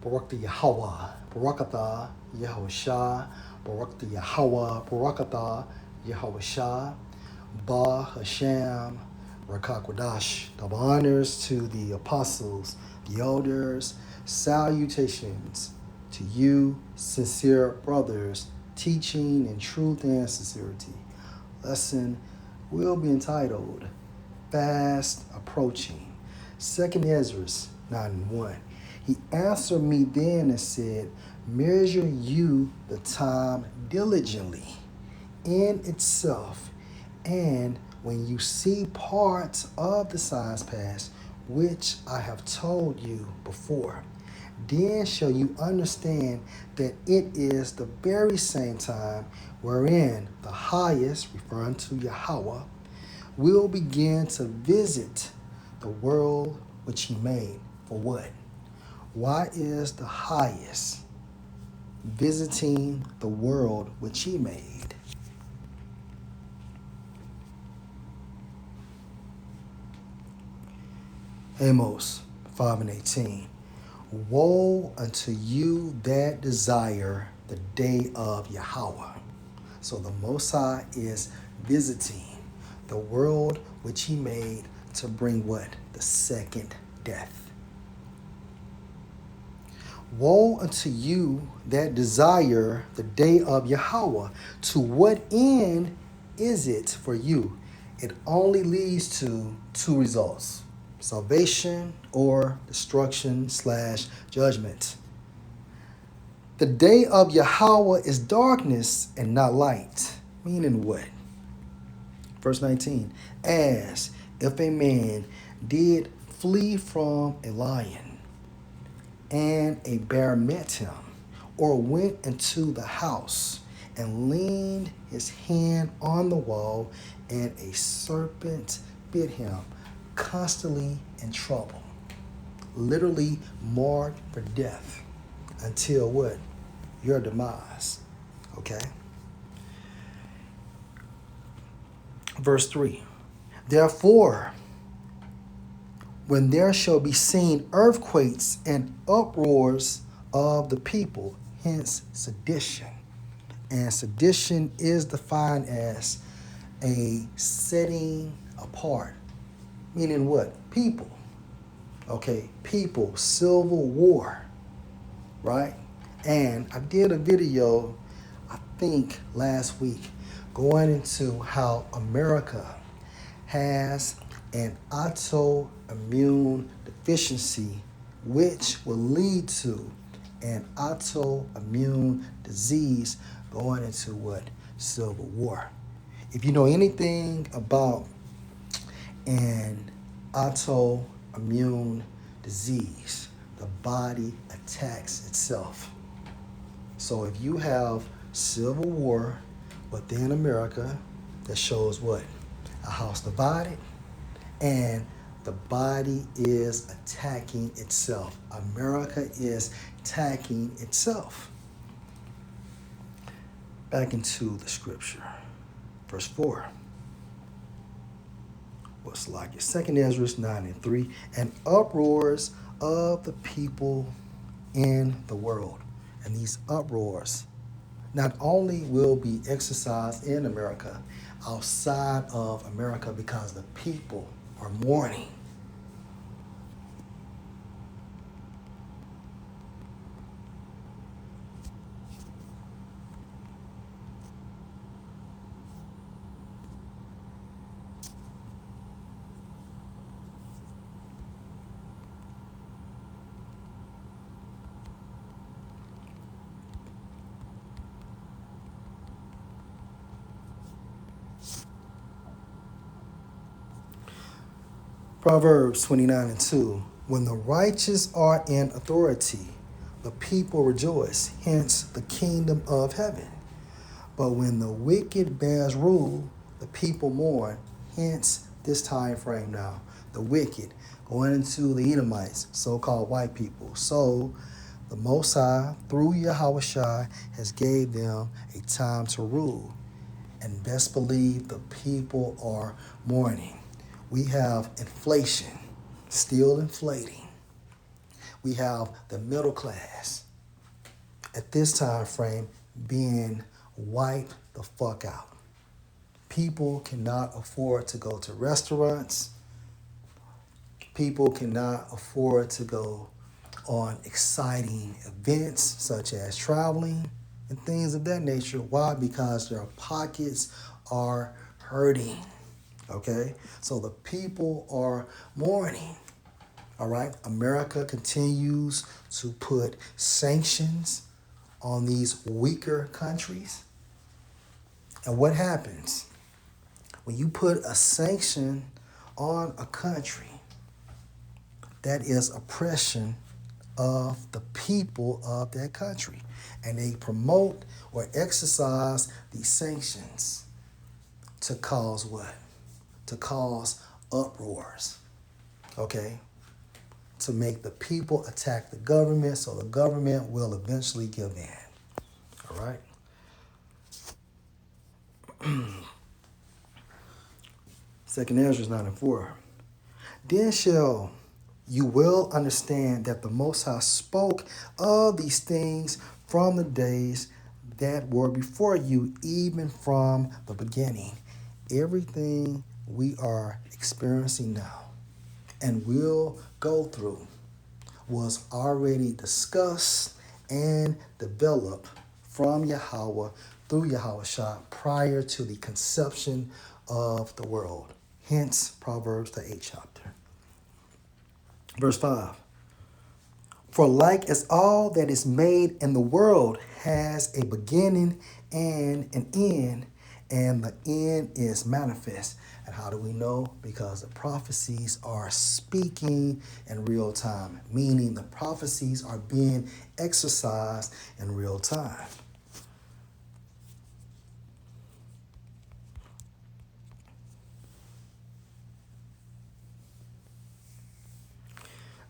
Barakta Yahweh, Barakatha Yahushua, Barakta Yahweh, Barakatha Yahushua, Ba Hashem, Rakakwadash. Double honors to the apostles, the elders, salutations to you, sincere brothers, teaching in truth and sincerity. Lesson will be entitled Fast Approaching. 2nd Ezra 9:1. He answered me then and said, Measure you the time diligently in itself, and when you see parts of the signs pass, which I have told you before, then shall you understand that it is the very same time wherein the highest, referring to Yahweh, will begin to visit the world which he made. For what? Why is the highest visiting the world which he made? Amos 5:18. Woe unto you that desire the day of Yahweh. So the Most High is visiting the world which he made to bring what? The second death. Woe unto you that desire the day of Yahweh. To what end is it for you? It only leads to two results: salvation or destruction/judgment. The day of Yahweh is darkness and not light. Meaning what? Verse 19. As if a man did flee from a lion, and a bear met him, or went into the house and leaned his hand on the wall, and a serpent bit him, constantly in trouble. Literally marked for death until what? Your demise. Okay? Verse 3. Therefore, when there shall be seen earthquakes and uproars of the people, hence sedition. And sedition is defined as a setting apart. Meaning what? People. Okay, people, civil war, right? And I did a video, I think last week, going into how America has an autoimmune deficiency, which will lead to an autoimmune disease going into what? Civil war. If you know anything about an autoimmune disease, the body attacks itself. So if you have civil war within America, that shows what? A house divided, and the body is attacking itself. America is attacking itself. Back into the scripture. Verse 4. What's like it? 2nd Ezra 9:3. And uproars of the people in the world. And these uproars not only will be exercised in America, outside of America, because the people are mourning. Proverbs 29:2. When the righteous are in authority, the people rejoice, hence the kingdom of heaven. But when the wicked bears rule, the people mourn, hence this time frame now. The wicked going into the Edomites, so-called white people. So the Most High, through Yahushua, has gave them a time to rule. And best believe the people are mourning. We have inflation, still inflating. We have the middle class at this time frame being wiped the fuck out. People cannot afford to go to restaurants. People cannot afford to go on exciting events such as traveling and things of that nature. Why? Because their pockets are hurting. Okay? So the people are mourning. All right? America continues to put sanctions on these weaker countries. And what happens? When you put a sanction on a country, that is oppression of the people of that country. And they promote or exercise these sanctions to cause what? To cause uproars, okay? To make the people attack the government so the government will eventually give in, all right? Second Ezra 9:4. Then shall you will understand that the Most High spoke of these things from the days that were before you, even from the beginning. Everything we are experiencing now and will go through was already discussed and developed from Yahweh through Yahushua prior to the conception of the world. Hence, Proverbs the 8th chapter. Verse 5. For like as all that is made in the world has a beginning and an end, and the end is manifest. And how do we know? Because the prophecies are speaking in real time, meaning the prophecies are being exercised in real time.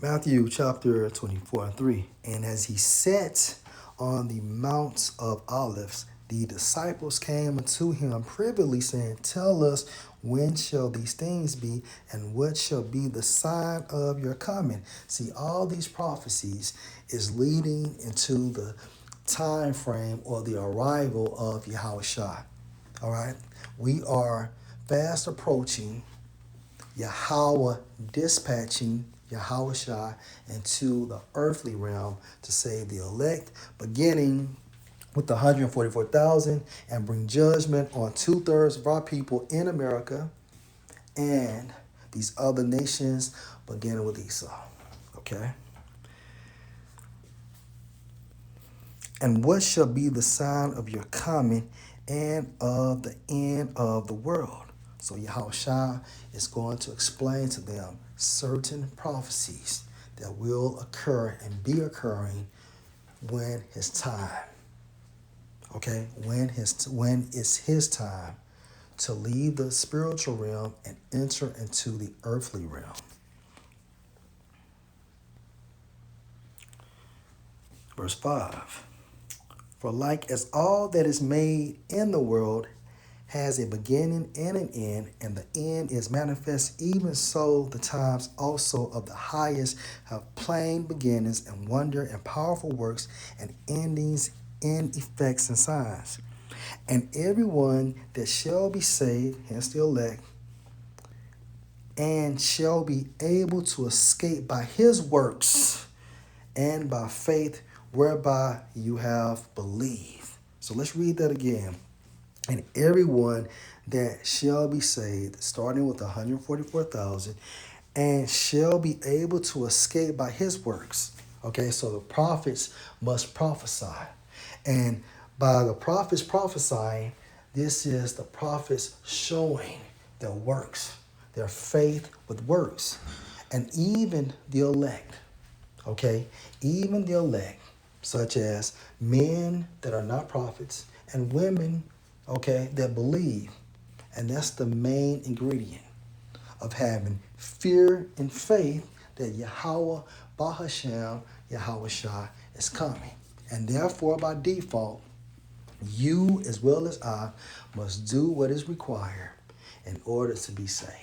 Matthew chapter 24:3. And as he sat on the Mount of Olives, the disciples came unto him privily, saying, Tell us, when shall these things be, and what shall be the sign of your coming? See, all these prophecies is leading into the time frame or the arrival of Yahushua. All right? We are fast approaching Yahweh dispatching Yahushua into the earthly realm to save the elect, beginning with the 144,000 and bring judgment on 2/3 of our people in America and these other nations, beginning with Esau. Okay? And what shall be the sign of your coming and of the end of the world? So Yahushua is going to explain to them certain prophecies that will occur and be occurring when his time. Okay? When it's his time to leave the spiritual realm and enter into the earthly realm. Verse 5. For like as all that is made in the world has a beginning and an end, and the end is manifest, even so the times also of the highest have plain beginnings and wonder and powerful works and endings in effects and signs. And everyone that shall be saved, hence the elect, and shall be able to escape by his works and by faith whereby you have believed. So let's read that again. And everyone that shall be saved, starting with 144,000, and shall be able to escape by his works. Okay, so the prophets must prophesy. And by the prophets prophesying, this is the prophets showing their works, their faith with works. And even the elect, okay, even the elect, such as men that are not prophets and women, okay, that believe. And that's the main ingredient of having fear and faith that Yahweh, Bahashem, Yahushua is coming. And therefore, by default, you as well as I must do what is required in order to be saved.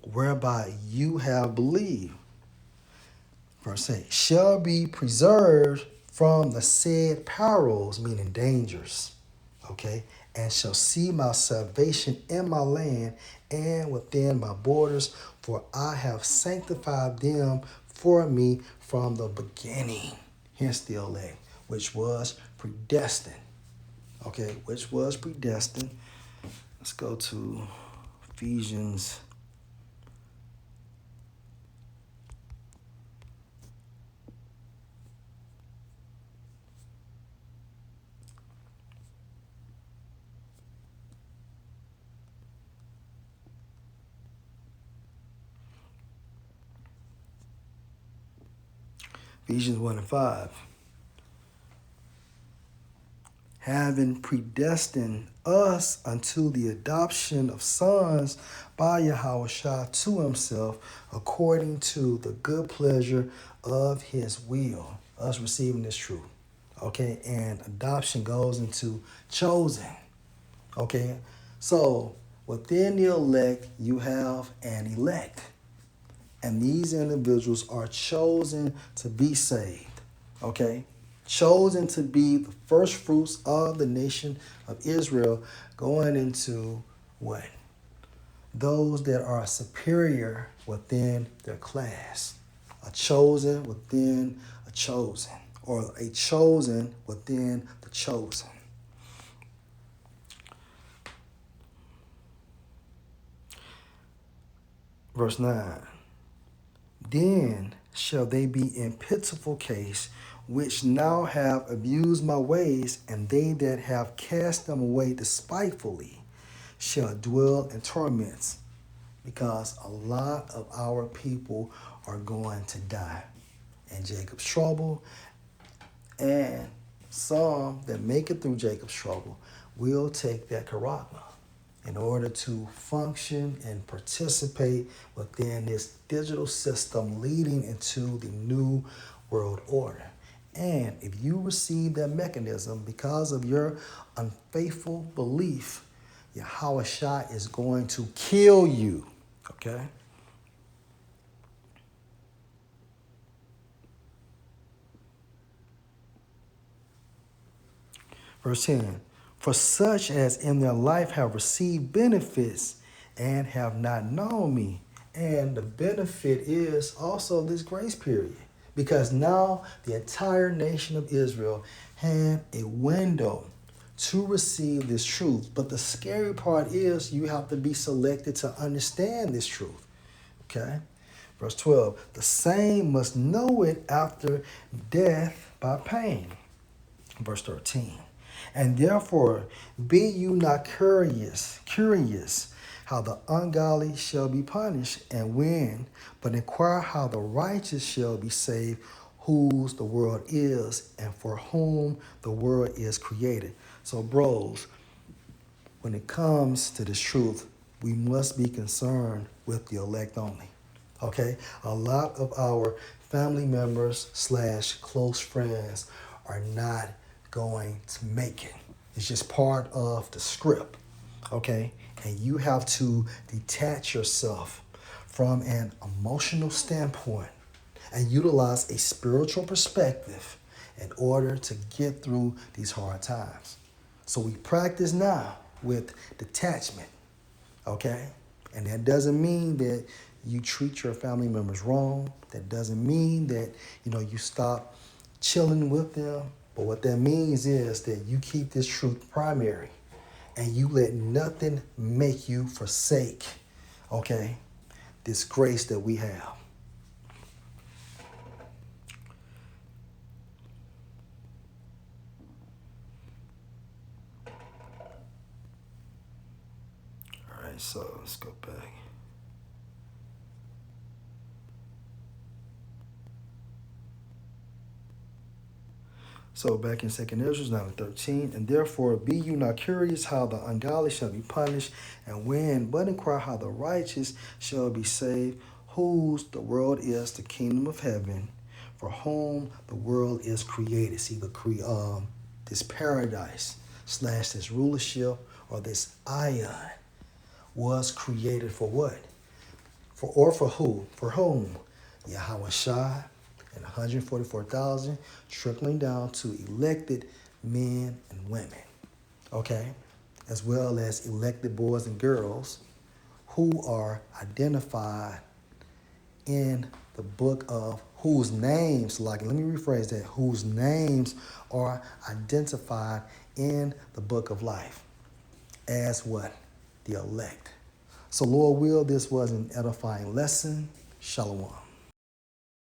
whereby you have believed. Verse 8, shall be preserved from the said perils, meaning dangers, okay, and shall see my salvation in my land and within my borders, for I have sanctified them for me from the beginning. Hence the elect, which was predestined, okay, which was predestined. Let's go to Ephesians. Ephesians 1 and 5. Having predestined us unto the adoption of sons by Yahushua to himself, according to the good pleasure of his will. Us receiving this truth. Okay, and adoption goes into chosen. Okay, so within the elect, you have an elect. And these individuals are chosen to be saved. Okay? Chosen to be the first fruits of the nation of Israel, going into what? Those that are superior within their class. A chosen within a chosen. Or a chosen within the chosen. Verse 9. Then shall they be in pitiful case, which now have abused my ways, and they that have cast them away despitefully shall dwell in torments, because a lot of our people are going to die in Jacob's trouble, and some that make it through Jacob's trouble will take that charagma in order to function and participate within this digital system leading into the new world order. And if you receive that mechanism because of your unfaithful belief, Yahweh Shai is going to kill you. Okay? Verse 10, for such as in their life have received benefits and have not known me. And the benefit is also this grace period. Because now the entire nation of Israel had a window to receive this truth. But the scary part is you have to be selected to understand this truth. Okay? Verse 12, the same must know it after death by pain. Verse 13, and therefore be you not curious how the ungodly shall be punished and when, but inquire how the righteous shall be saved, whose the world is and for whom the world is created. So, bros, when it comes to this truth, we must be concerned with the elect only. Okay? A lot of our family members / close friends are not going to make it. It's just part of the script. Okay? And you have to detach yourself from an emotional standpoint and utilize a spiritual perspective in order to get through these hard times. So we practice now with detachment, okay? And that doesn't mean that you treat your family members wrong. That doesn't mean that, you stop chilling with them. But what that means is that you keep this truth primary and you let nothing make you forsake, okay, this grace that we have. All right, so let's go back. So back in 2nd Ezra 9:13, and therefore be you not curious how the ungodly shall be punished, and when, but inquire how the righteous shall be saved, whose the world is the kingdom of heaven, for whom the world is created. See, this paradise / this rulership or this ion was created for what? For who? For whom? Yahweh Shai and 144,000, trickling down to elected men and women. Okay? As well as elected boys and girls who are identified in the book of whose names, like, let me rephrase that, whose names are identified in the book of life as what? The elect. So, Lord will, this was an edifying lesson. Shalom.